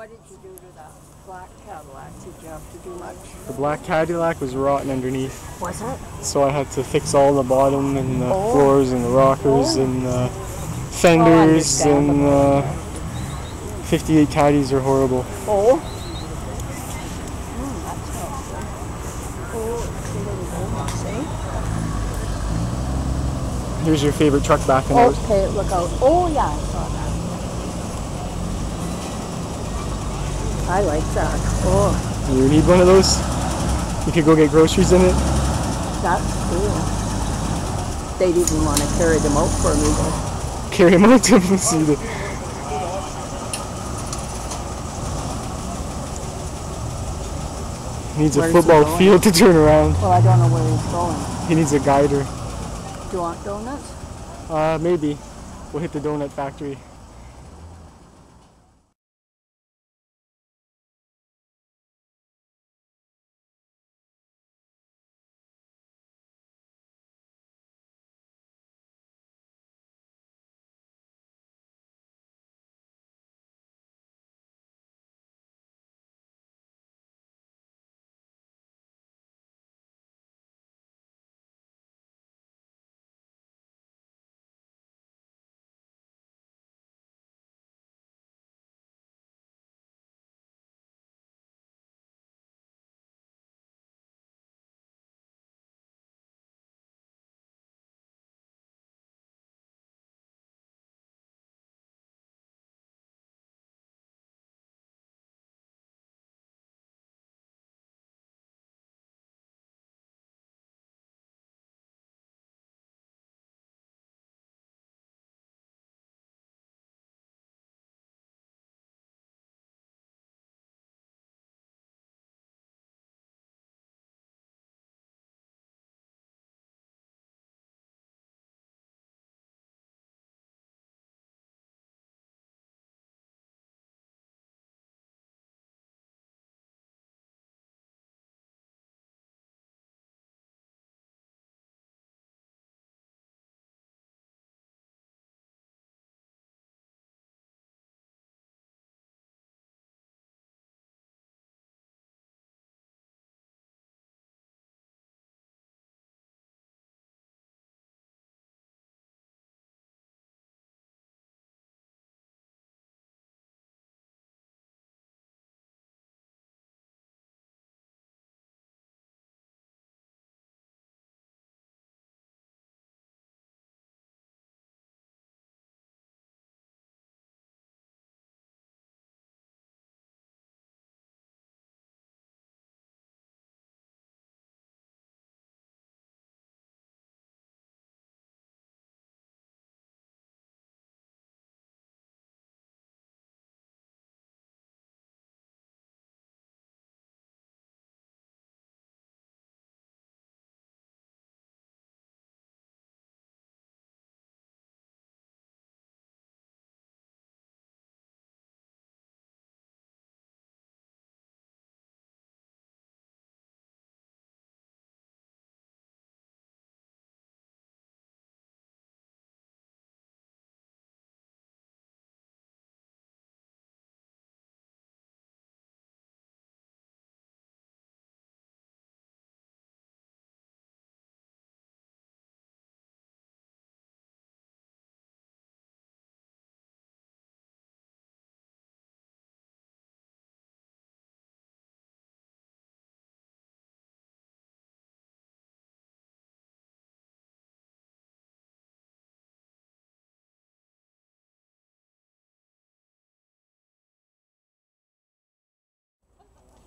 What did you do to that black Cadillac? Did you have to do much? The black Cadillac was rotten underneath. Was it? So I had to fix all the bottom and the floors and the rockers and the fenders and 58 Caddies are horrible. Oh. That's helpful. Oh, it's a little bonus, eh? Here's your favorite truck back in out. Okay, look out. Oh yeah, I saw that. I like that. Oh. You need one of those? You could go get groceries in it. That's cool. They'd even want to carry them out for me though. Carry them out to them. See the. He needs a football field to turn around. Well, I don't know where he's going. He needs a guider. Do you want donuts? Maybe. We'll hit the donut factory.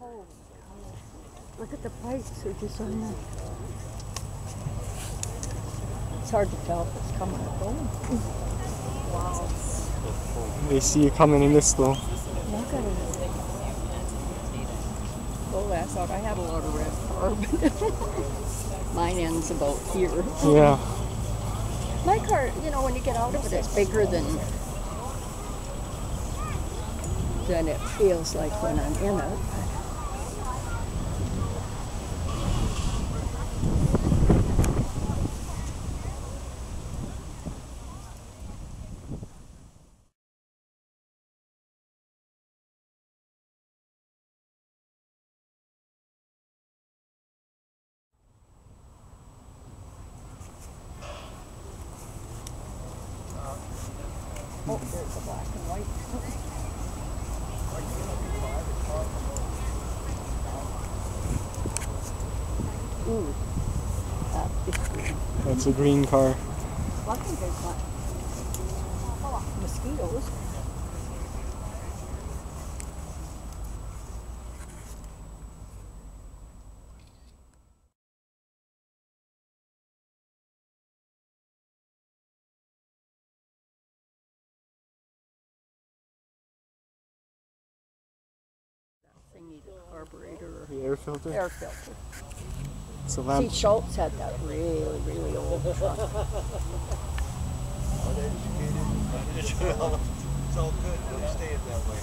Holy cow. Look at the pipes, they're just on there. It's hard to tell if it's coming or going. Wow. They see you coming in this though. Look at it. Oh, I thought I had a lot of red carb. Mine ends about here. Yeah. My car, you know, when you get out of it, it's bigger than it feels like when I'm in it. Ooh, that is green. That's a green car. Luckily there's not mosquitoes. They need a carburetor The air filter. or air filter. It's a See, lamp. Schultz had that really, really old truck. It's all good. It'll stay that way.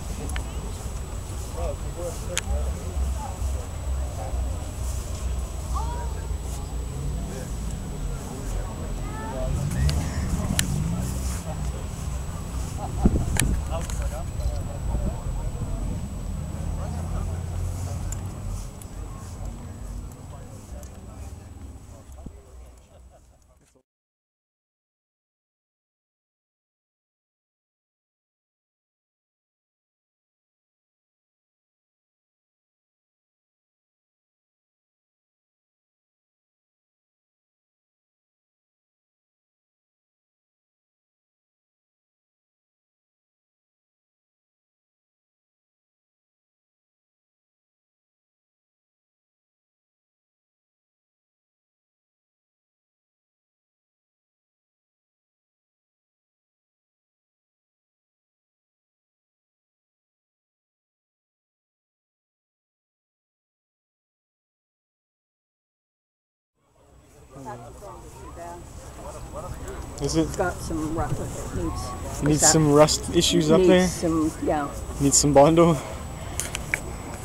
Is it? It's got some rough. It needs. Needs some rust issues up needs there. some, yeah, Needs some Bondo.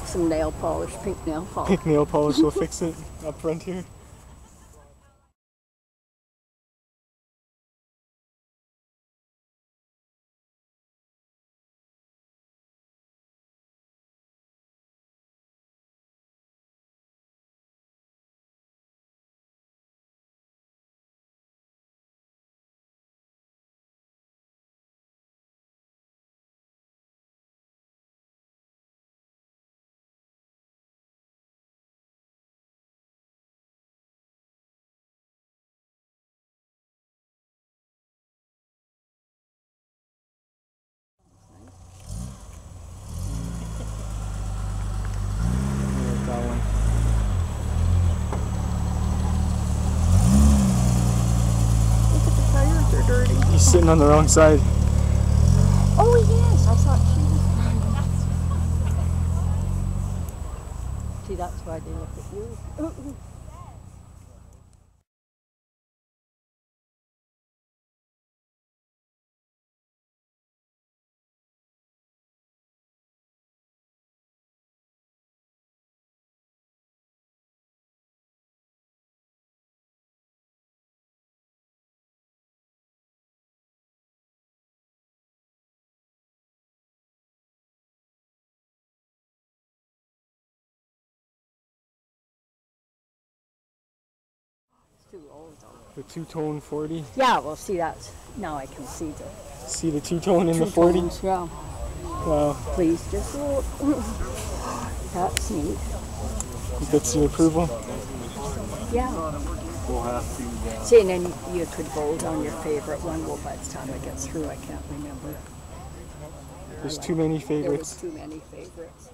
some nail polish, pink nail polish. Pink nail polish will fix it up front here. Like that one. Look at the tires, they're dirty. He's sitting on the wrong side. Oh yes, I thought she was. See, that's why they look at you. It's too old though. The two-tone 40. Yeah, well, see, that's now I can see the See the two-tone in the two 40? tones, yeah. Wow. Please just look. That's neat. That's your approval? Yeah. We'll have to. See, and then you could vote on your favorite one. Well, by the time I get through, I can't remember. There's too many There was favorites. too many favorites.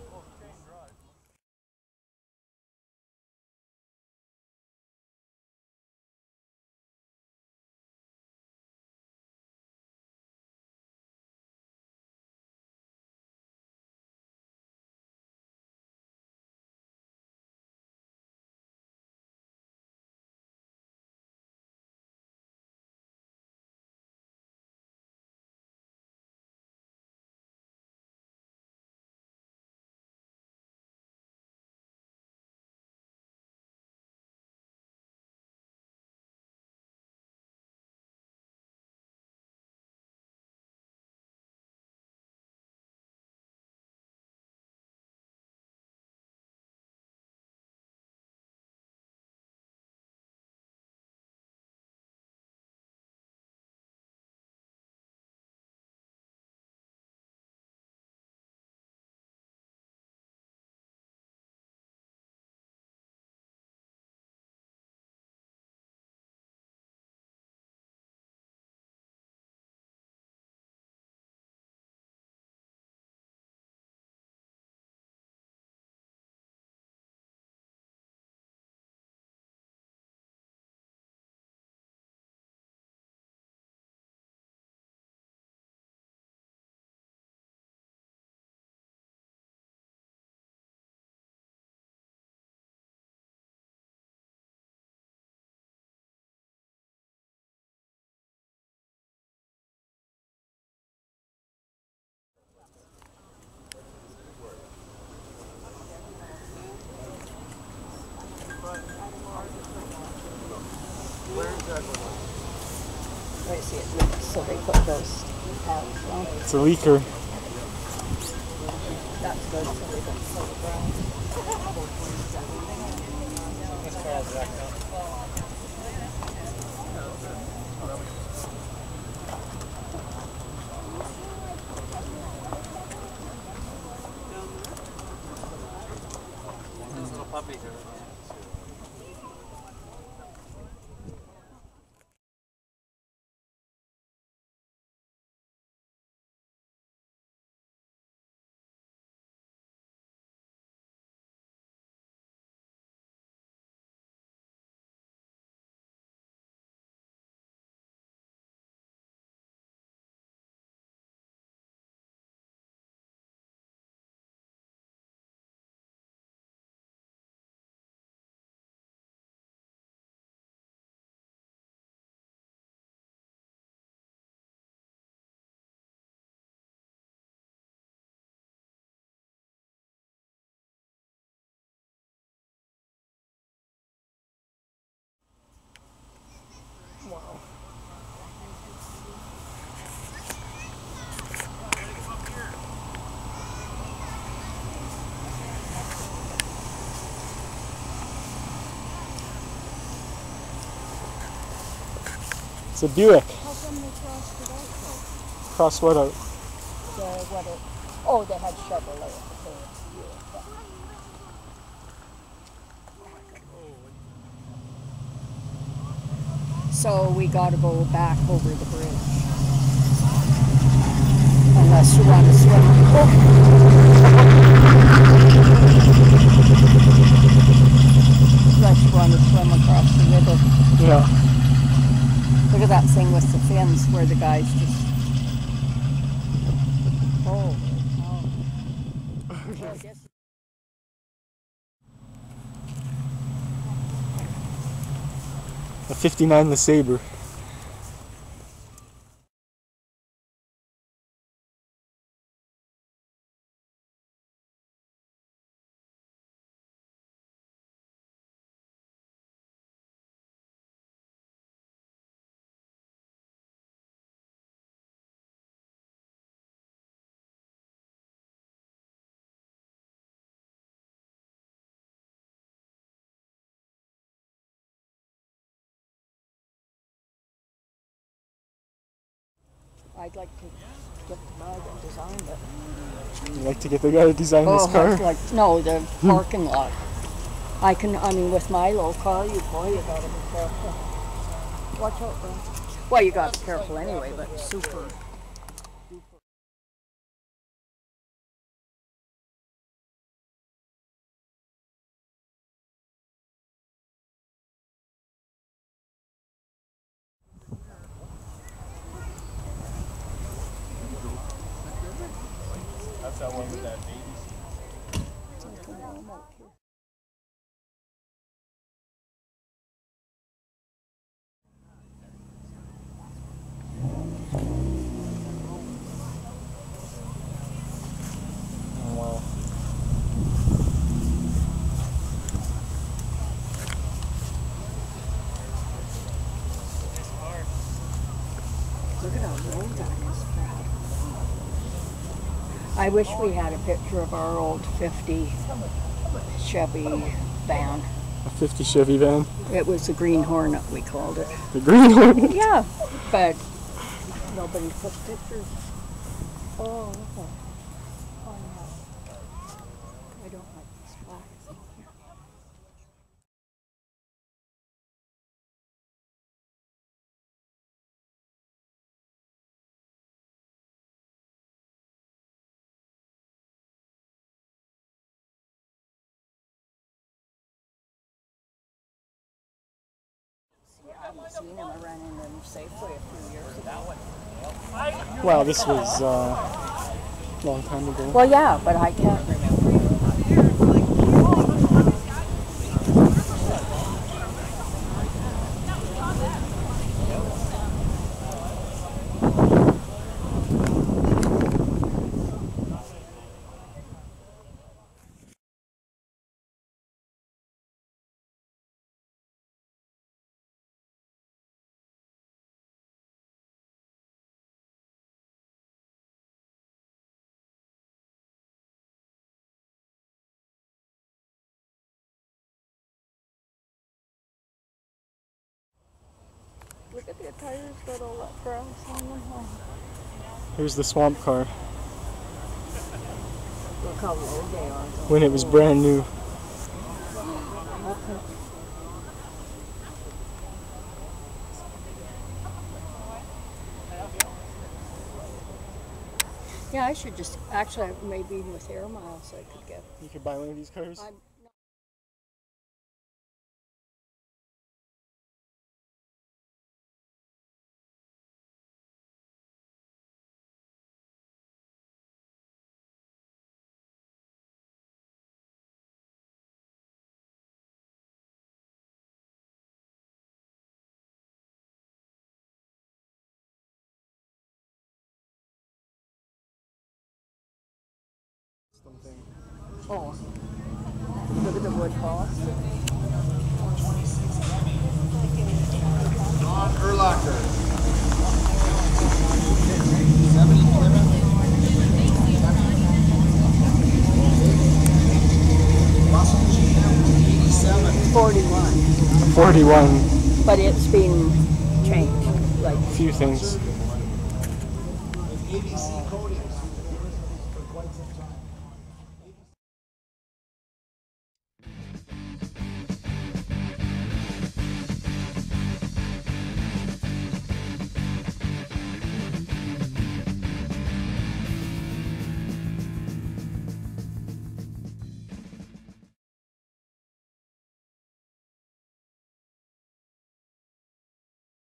so they put those pads on. It's a leaker. That's good, so they don't slow it down. Those little puppies are. Wow. It's a Buick. How come they crossed it out though? Cross what out? Oh, they had Chevrolet. So we got to go back over the bridge. Unless you want to swim. Unless you want to swim across the river. Yeah. Look at that thing with the fins where the guys just... Oh. So I guess... A 59 LeSabre. I'd like to get the guy that designed it. You'd like to get the guy who designed this car? No, the parking lot. I mean, with my little car, you gotta be careful. Watch out, bro. Well, you gotta be careful anyway, but super. That's that one with that baby. Wow. Look at how old that is, Brad. I wish we had a picture of our old 50 Chevy van. A 50 Chevy van. It was the Green Hornet, we called it. The green one. Yeah, but nobody took pictures. Oh, okay. Oh, no. I don't like this flags in here. See, I haven't seen him. I ran into him Safeway a few years ago. Wow, this was a long time ago. Well, yeah, but I can't remember. tires got all that grass on them. Oh, Here's the swamp car look how low they are. when it was brand new. Okay. Yeah, I should just, actually, maybe with air miles I could get. You could buy one of these cars. I'm, Something. oh, look at the wood cost. Ron Erlacher. 70 Plymouth. Russell GM 87. 41, 41. but it's been changed, like, A few things. ABC Coatings.